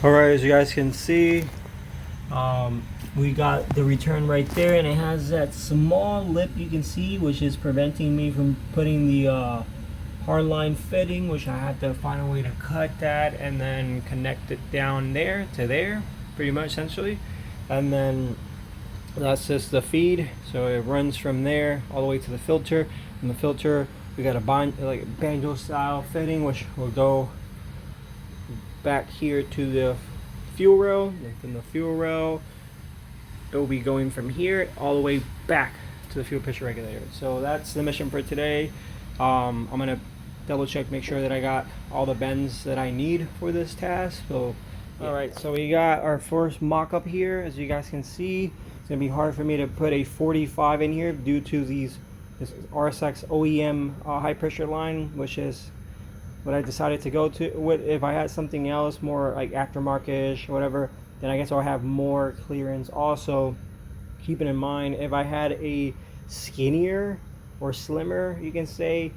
Alright, as you guys can see, we got the return right there, and it has that small lip you can see, which is preventing me from putting the hardline fitting, which I had to find a way to cut that and then connect it down there to there, pretty much essentially. And then that's just the feed, so it runs from there all the way to the filter. And the filter, we got a banjo style fitting, which will go back here to the fuel rail, and from the fuel rail it will be going from here all the way back to the fuel pressure regulator. So that's the mission for today. I'm gonna double check, make sure that I got all the bends that I need for this task. So yeah. Alright, so we got our first mock-up here. As you guys can see, it's gonna be hard for me to put a 45 in here due to this RSX OEM high pressure line, which is what I decided to go to. If I had something else more like aftermarket-ish or whatever, then I guess I'll have more clearance. Also, keeping in mind, if I had a skinnier or slimmer, you can say,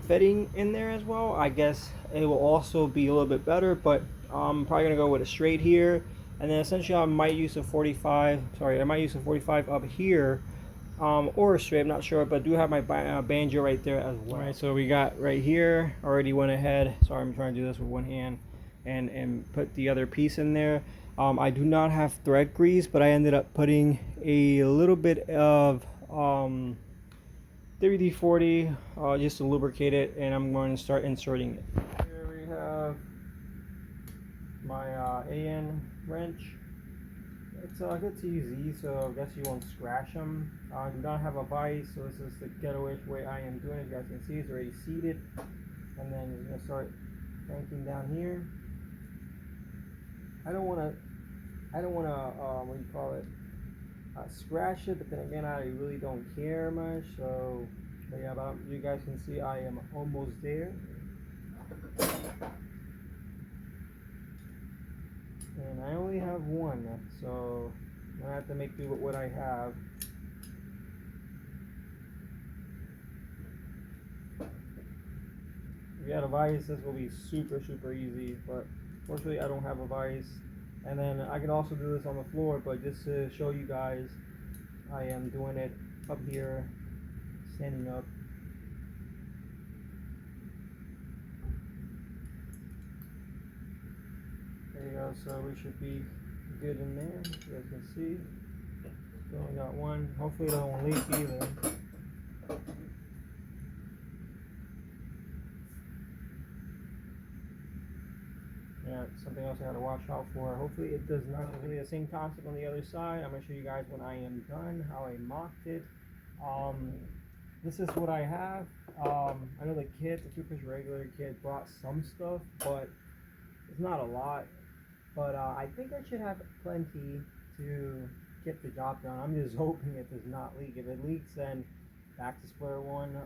fitting in there as well, I guess it will also be a little bit better. But I'm probably gonna go with a straight here, and then essentially I might use a 45. I might use a 45 up here. Or straight, I'm not sure, but I do have my banjo right there as well. Alright, so we got right here, already went ahead, sorry I'm trying to do this with one hand, and put the other piece in there. I do not have thread grease, but I ended up putting a little bit of WD-40 just to lubricate it, and I'm going to start inserting it. Here we have my AN wrench. It's good to use these, so I guess you won't scratch them. I do not have a vise, so this is the ghetto way I am doing it. You guys can see it's already seated, and then you're gonna start cranking down here. I don't wanna what do you call it? Scratch it, but then again, I really don't care much. So, but yeah, but you guys can see I am almost there. And I only have one, so I'm gonna have to make do with what I have. If you had a vise, this will be super easy, but fortunately I don't have a vise. And then I can also do this on the floor, but just to show you guys, I am doing it up here, standing up. There you go, so we should be good in there, as you guys can see. We only got one, hopefully it don't leak either. Yeah, something else I gotta watch out for. Hopefully it does not. Hopefully the same concept on the other side. I'm gonna show you guys when I am done, how I mocked it. This is what I have. I know the fuel pressure regulator kit brought some stuff, but it's not a lot. But I think I should have plenty to get the job done. I'm just hoping it does not leak. If it leaks, then back to square one,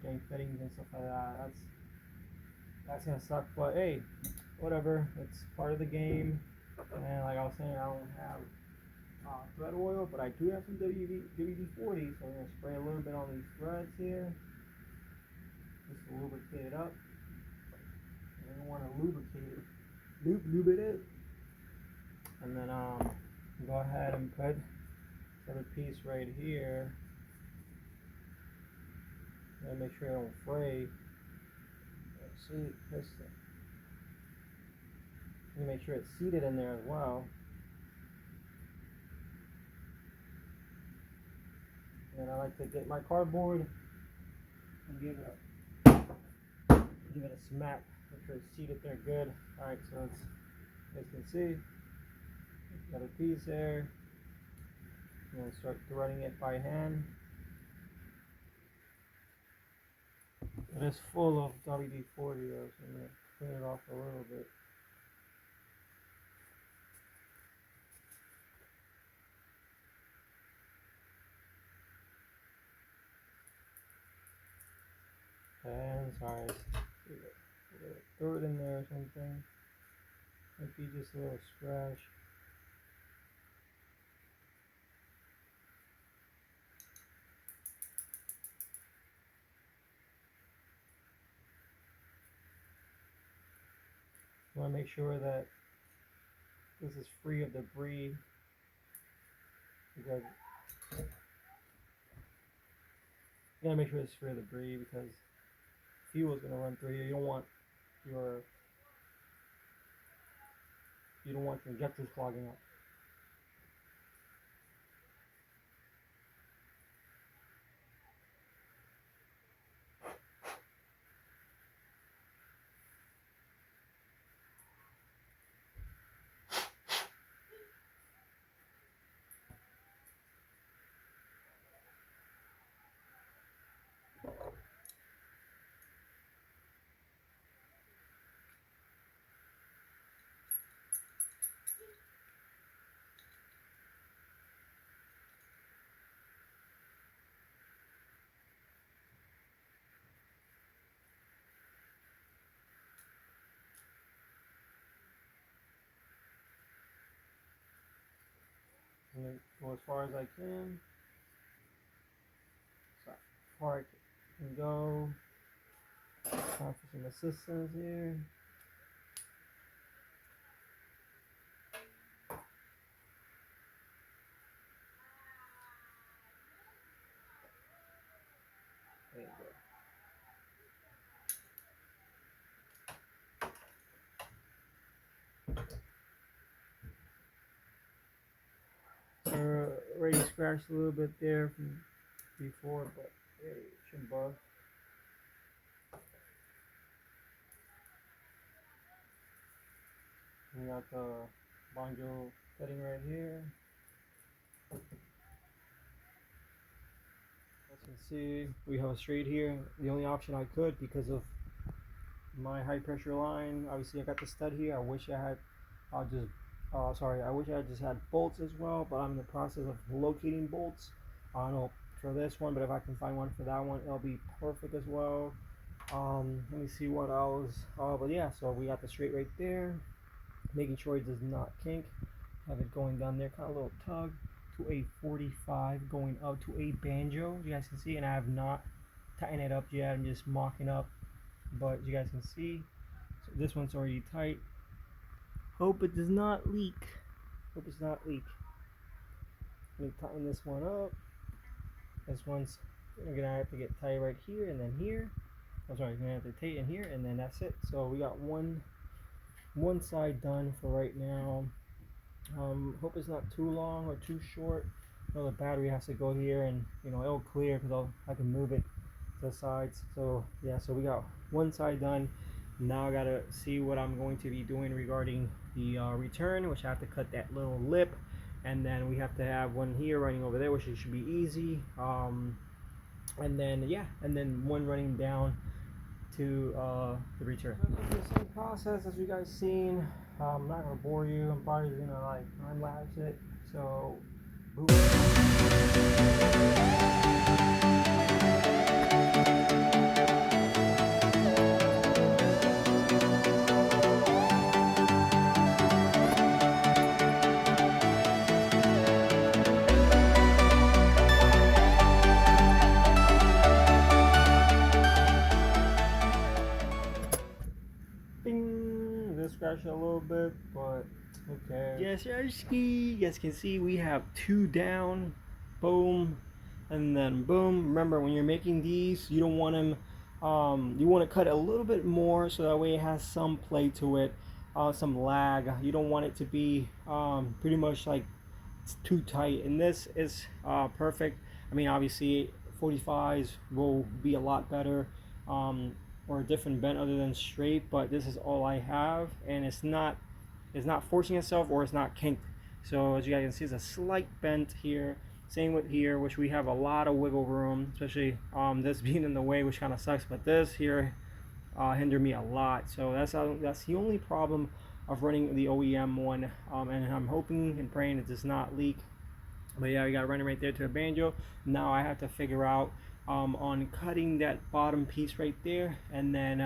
getting fittings and stuff like that. That's gonna suck. But hey, whatever. It's part of the game. And like I was saying, I don't have thread oil, but I do have some WD-40, so I'm gonna spray a little bit on these threads here, just to lubricate it up. I don't want to lubricate it. Lube it. And then go ahead and put this other piece right here. And make sure it don't fray. Let's see, piston. And make sure it's seated in there as well. And I like to get my cardboard and give it a smack. Make sure it's seated there good. Alright, so it's, as you can see, got a piece there. I'm going to start threading it by hand. It is full of WD-40 though, so I'm going to clean it off a little bit. And sorry, throw it in there or something. Might be just a little scratch. I want to make sure that this is free of debris, because you gotta make sure it's free of debris because fuel is gonna run through here. You don't want your injectors clogging up. I'm gonna go as far as I can. So far I can go. Time for some assistance here. There you go. Already scratched a little bit there from before, but it shouldn't bug. We got the banjo fitting right here. As you can see, we have a straight here. The only option I could, because of my high pressure line, obviously I got the stud here. I wish I had I wish I just had bolts as well, but I'm in the process of locating bolts. I don't know for this one, but if I can find one for that one, it'll be perfect as well. Let me see what else. But yeah, so we got the straight right there, making sure it does not kink. Have it going down there, kind of a little tug to a 45, going up to a banjo. You guys can see, and I have not tightened it up yet. I'm just mocking up, but you guys can see. So this one's already tight. Hope it does not leak. Hope it's not leak. Let me tighten this one up. This one's gonna have to get tight right here and then here. I'm sorry, gonna have to tighten here and then that's it. So we got one side done for right now. Hope it's not too long or too short. I know the battery has to go here, and it'll clear because I can move it to the sides. So yeah, so we got one side done. Now I gotta see what I'm going to be doing regarding the return, which I have to cut that little lip, and then we have to have one here running over there, which should be easy. And then yeah, and then one running down to the return. So the same process as you guys seen. I'm not gonna bore you. I'm probably gonna like time lapse it. So. Scratch it a little bit, but okay. Yes, you guys can see we have two down, boom, and then boom. Remember, when you're making these, you don't want them. You want to cut it a little bit more so that way it has some play to it, some lag. You don't want it to be pretty much like it's too tight. And this is perfect. I mean, obviously 45s will be a lot better. Or a different bend other than straight, but this is all I have, and it's not forcing itself, or it's not kinked. So as you guys can see, it's a slight bend here. Same with here, which we have a lot of wiggle room, especially this being in the way, which kind of sucks. But this here hindered me a lot. So that's the only problem of running the OEM one, and I'm hoping and praying it does not leak. But yeah, we got to run it right there to a banjo. Now I have to figure out on cutting that bottom piece right there, and then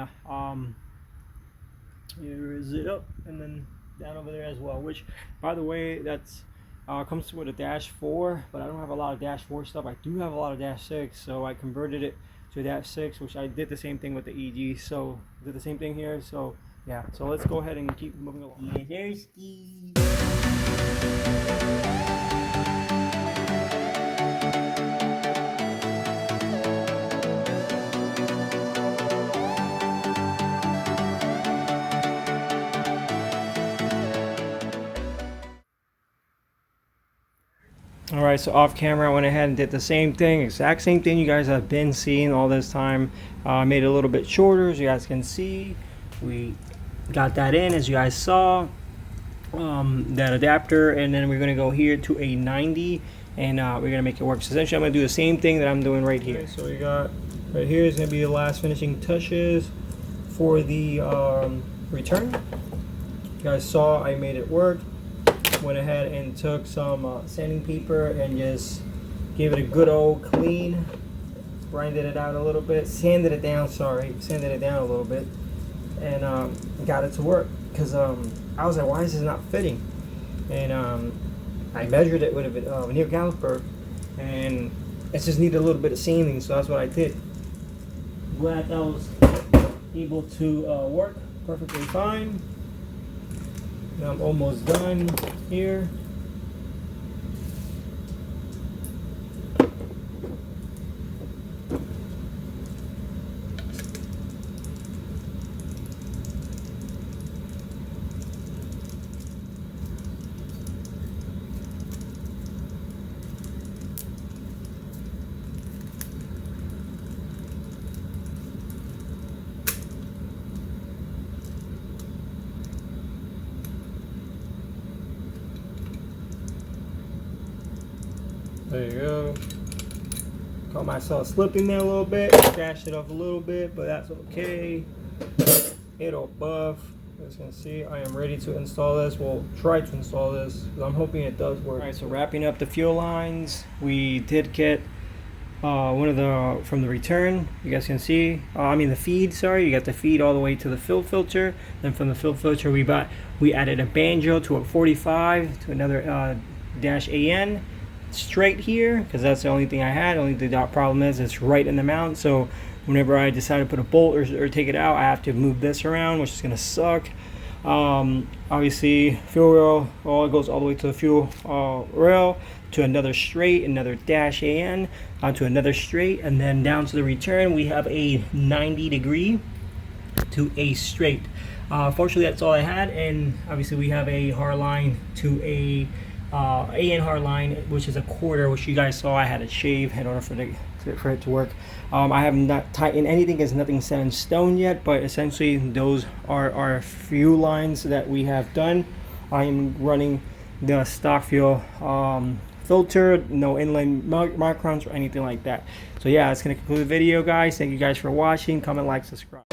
here is it up, and then down over there as well. Which, by the way, that's comes with a dash 4, but I don't have a lot of dash 4 stuff. I do have a lot of dash 6, so I converted it to dash 6, which I did the same thing with the EG. So did the same thing here. So yeah, so let's go ahead and keep moving along. All right, so off camera, I went ahead and did the same thing, exact same thing you guys have been seeing all this time. Made it a little bit shorter, as you guys can see. We got that in, as you guys saw, that adapter, and then we're gonna go here to a 90, and we're gonna make it work. So essentially, I'm gonna do the same thing that I'm doing right here. Okay, so we got right here is gonna be the last finishing touches for the return. You guys saw I made it work. Went ahead and took some sanding paper and just gave it a good old clean, grinded it out a little bit, sanded it down a little bit, and got it to work. Because I was like, why is this not fitting? And I measured it with a veneer caliper, and it just needed a little bit of sanding, so that's what I did. Glad that was able to work perfectly fine. I'm almost done here. There you go. Caught myself slipping there a little bit, scratched it up a little bit, but that's okay. It'll buff. As you can see, I am ready to install this. We'll try to install this, because I'm hoping it does work. All right, so wrapping up the fuel lines, we did get one of the, from the return, you guys can see, the feed, sorry, you got the feed all the way to the fill filter. Then from the fill filter, we added a banjo to a 45, to another dash AN. Straight here, because that's the only thing I had. Only the problem is it's right in the mount, so whenever I decide to put a bolt or take it out, I have to move this around, which is gonna suck. Obviously fuel rail, it goes all the way to the fuel rail, to another straight, another dash AN, onto another straight, and then down to the return we have a 90 degree to a straight. Fortunately that's all I had, and obviously we have a hardline to a AN hardline, which is a quarter, which you guys saw I had to shave in order for it to work. I have not tightened anything, because nothing set in stone yet, but essentially those are our fuel lines that we have done. I am running the stock fuel filter, no inline microns or anything like that. So yeah, that's gonna conclude the video, guys. Thank you guys for watching. Comment, like, subscribe.